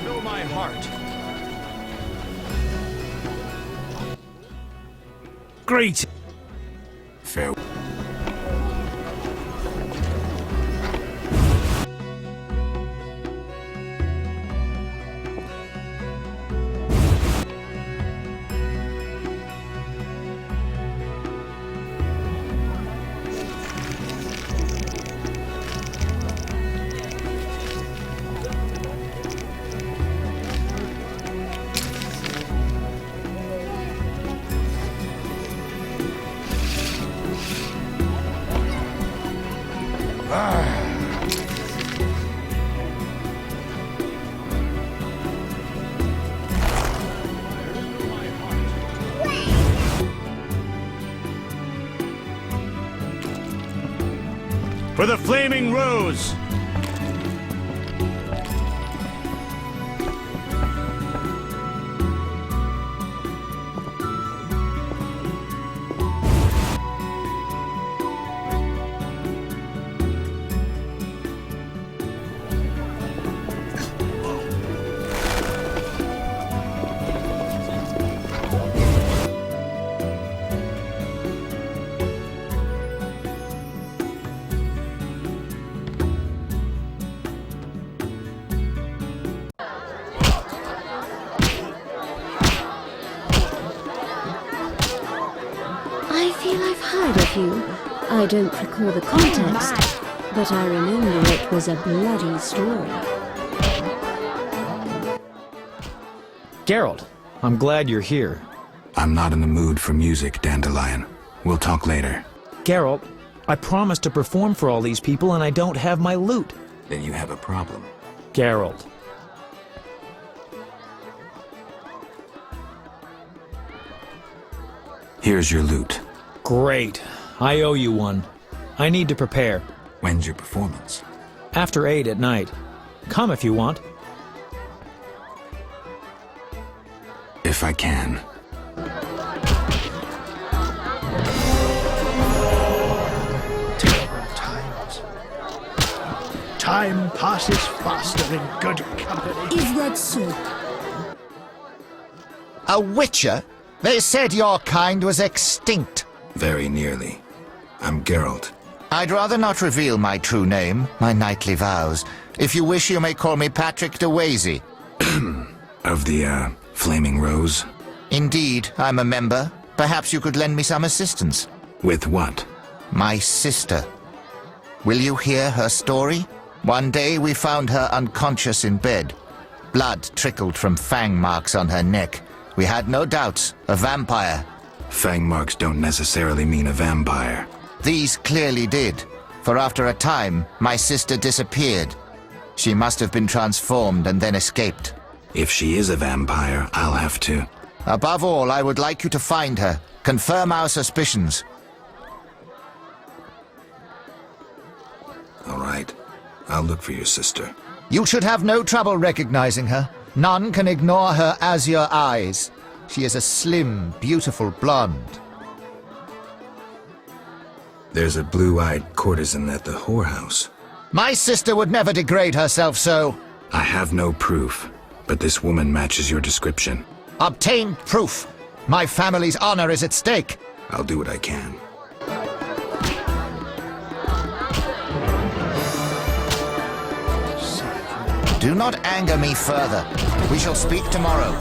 Fill my heart. Great. Farewell. For the Flaming Rose! I feel I've heard of you, I don't recall the context, but I remember it was a bloody story. Geralt, I'm glad you're here. I'm not in the mood for music, Dandelion. We'll talk later. Geralt, I promised to perform for all these people and I don't have my lute. Then you have a problem. Geralt. Here's your lute. Great. I owe you one. I need to prepare. When's your performance? After 8 at night. Come if you want. If I can. Terrible times. Time passes faster in good company. Is that so? A witcher? They said your kind was extinct. Very nearly. I'm Geralt. I'd rather not reveal my true name, my knightly vows. If you wish, you may call me Patrick de Wazy. Of the, Flaming Rose? Indeed, I'm a member. Perhaps you could lend me some assistance. With what? My sister. Will you hear her story? One day we found her unconscious in bed. Blood trickled from fang marks on her neck. We had no doubts, a vampire. Fang marks don't necessarily mean a vampire. These clearly did, for after a time, my sister disappeared. She must have been transformed and then escaped. If she is a vampire, I'll have to. Above all, I would like you to find her. Confirm our suspicions. All right. I'll look for your sister. You should have no trouble recognizing her. None can ignore her azure eyes. She is a slim, beautiful blonde. There's a blue-eyed courtesan at the whorehouse. My sister would never degrade herself so. I have no proof, but this woman matches your description. Obtain proof. My family's honor is at stake. I'll do what I can. Do not anger me further. We shall speak tomorrow.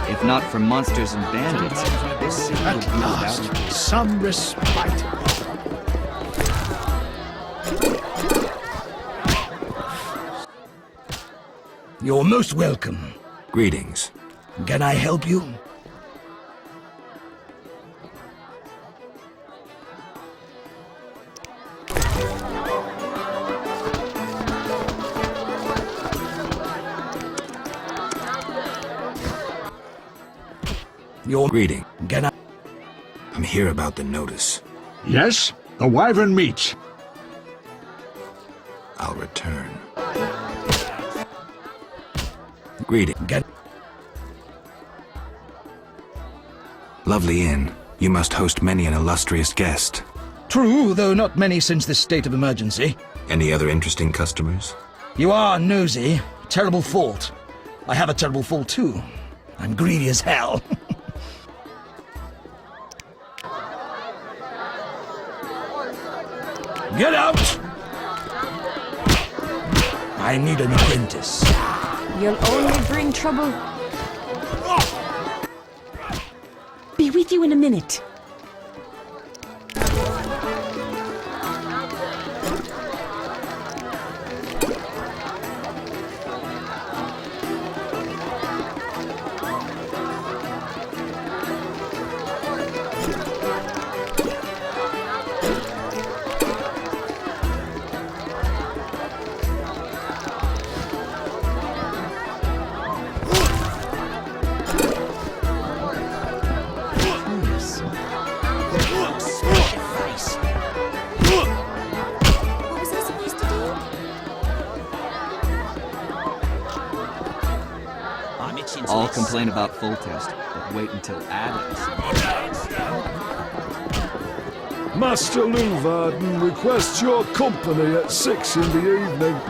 If not for monsters and bandits, this city would be Last, without... some respite. You're most welcome. Greetings. Can I help you? Your greeting. Can I... I'm here about the notice. Yes, the wyvern meets. I'll return. Greeting. Lovely inn. You must host many an illustrious guest. True, though not many since this state of emergency. Any other interesting customers? You are nosy. Terrible fault. I have a terrible fault too. I'm greedy as hell. Get out! I need an apprentice. You'll only bring trouble. Be with you in a minute. All complain about full test, but wait until adults. Master Luvarden requests your company at 6 in the evening.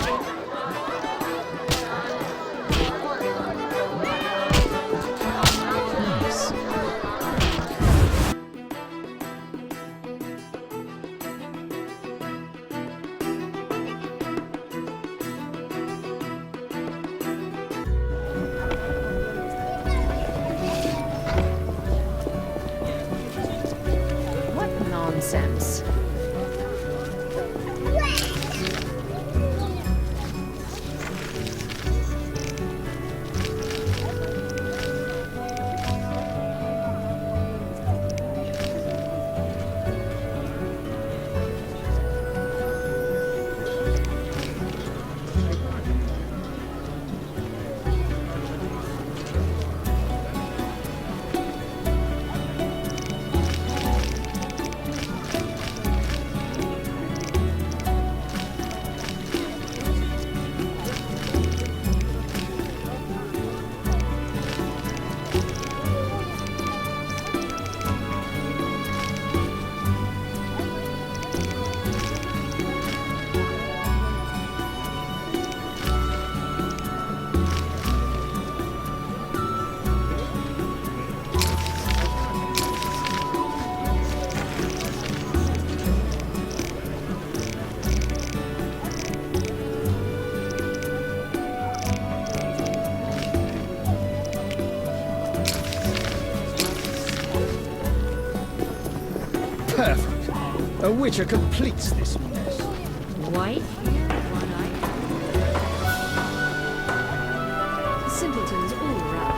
A witcher completes this mess. White here, one eye. Simpletons all around.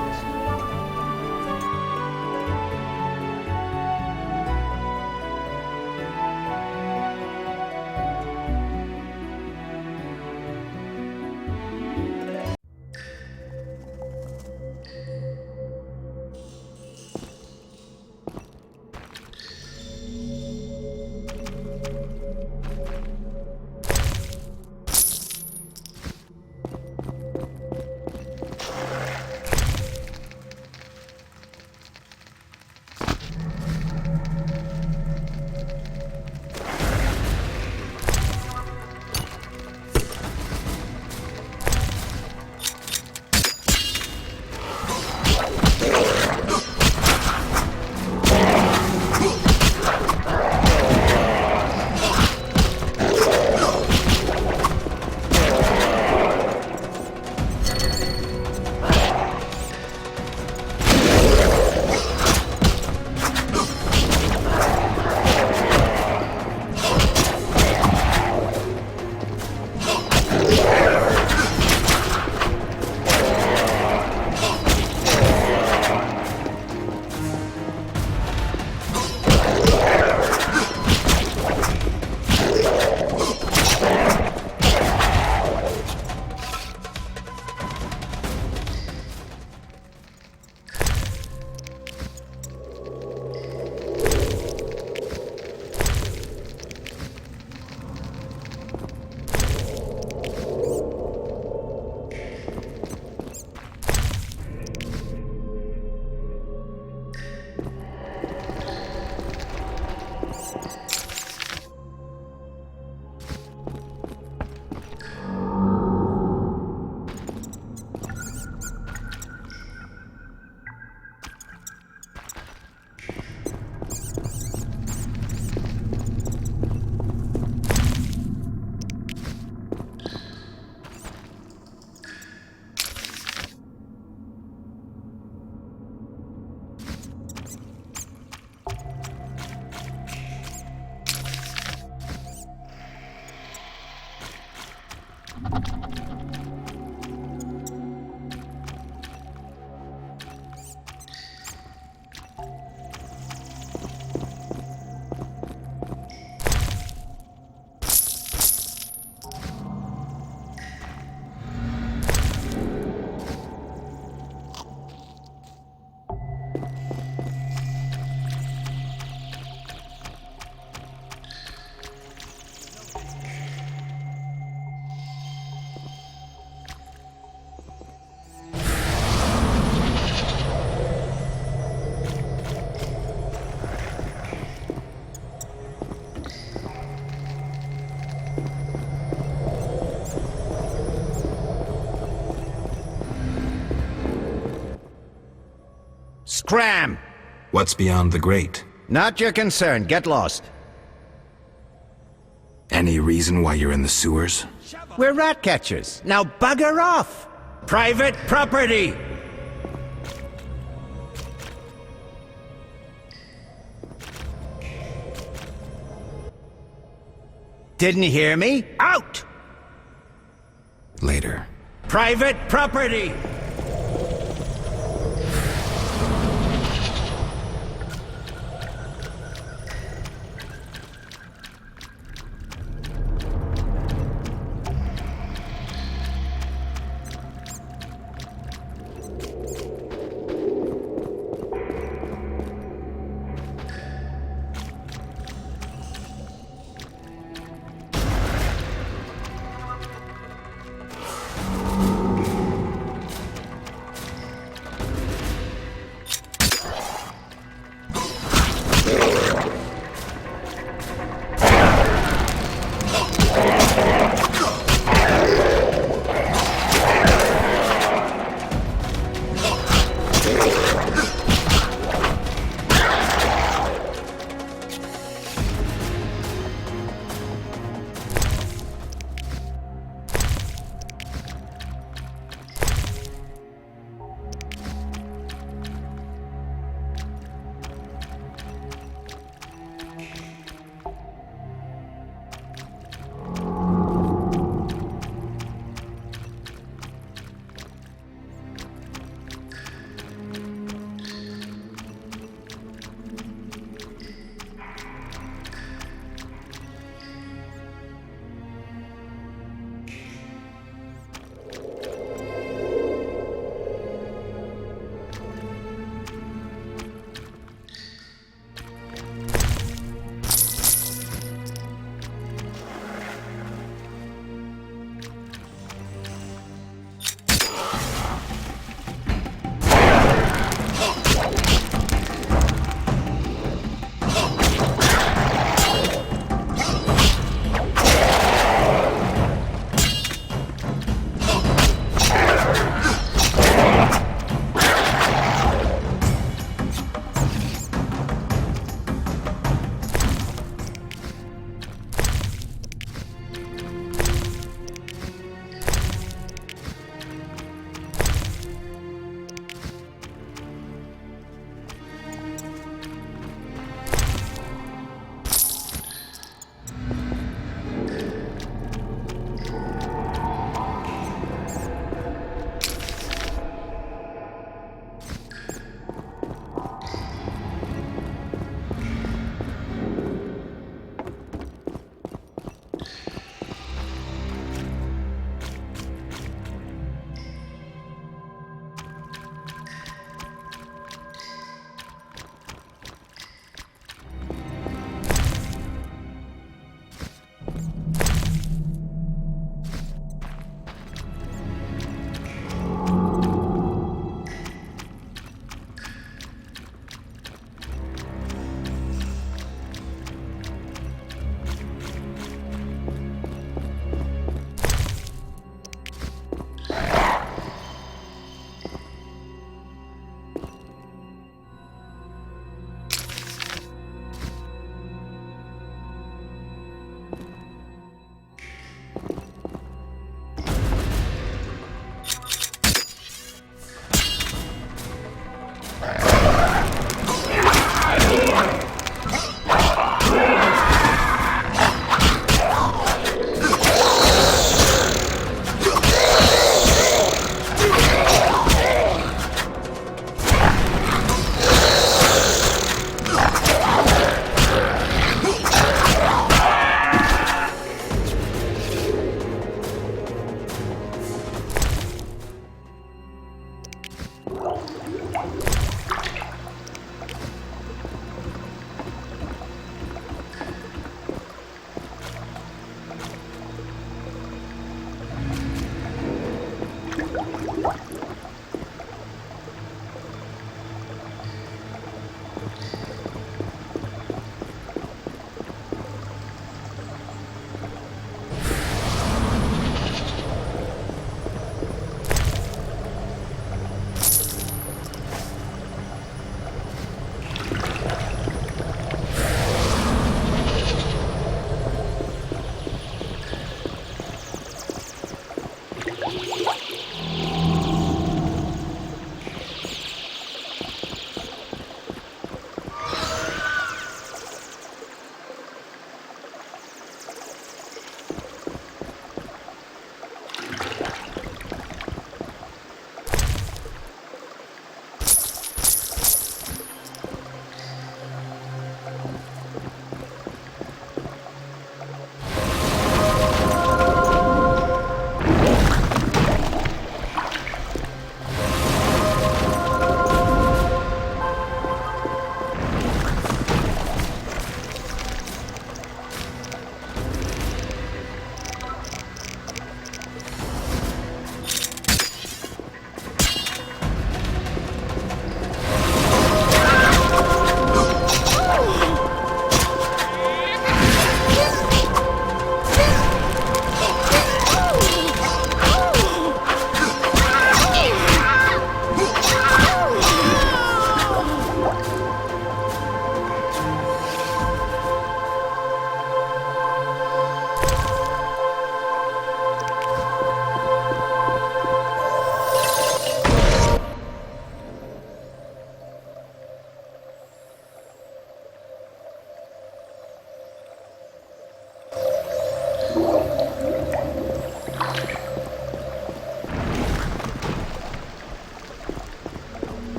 Scram! What's beyond the grate? Not your concern. Get lost. Any reason why you're in the sewers? We're rat catchers. Now bugger off! Private property! Didn't hear me? Out! Later. Private property!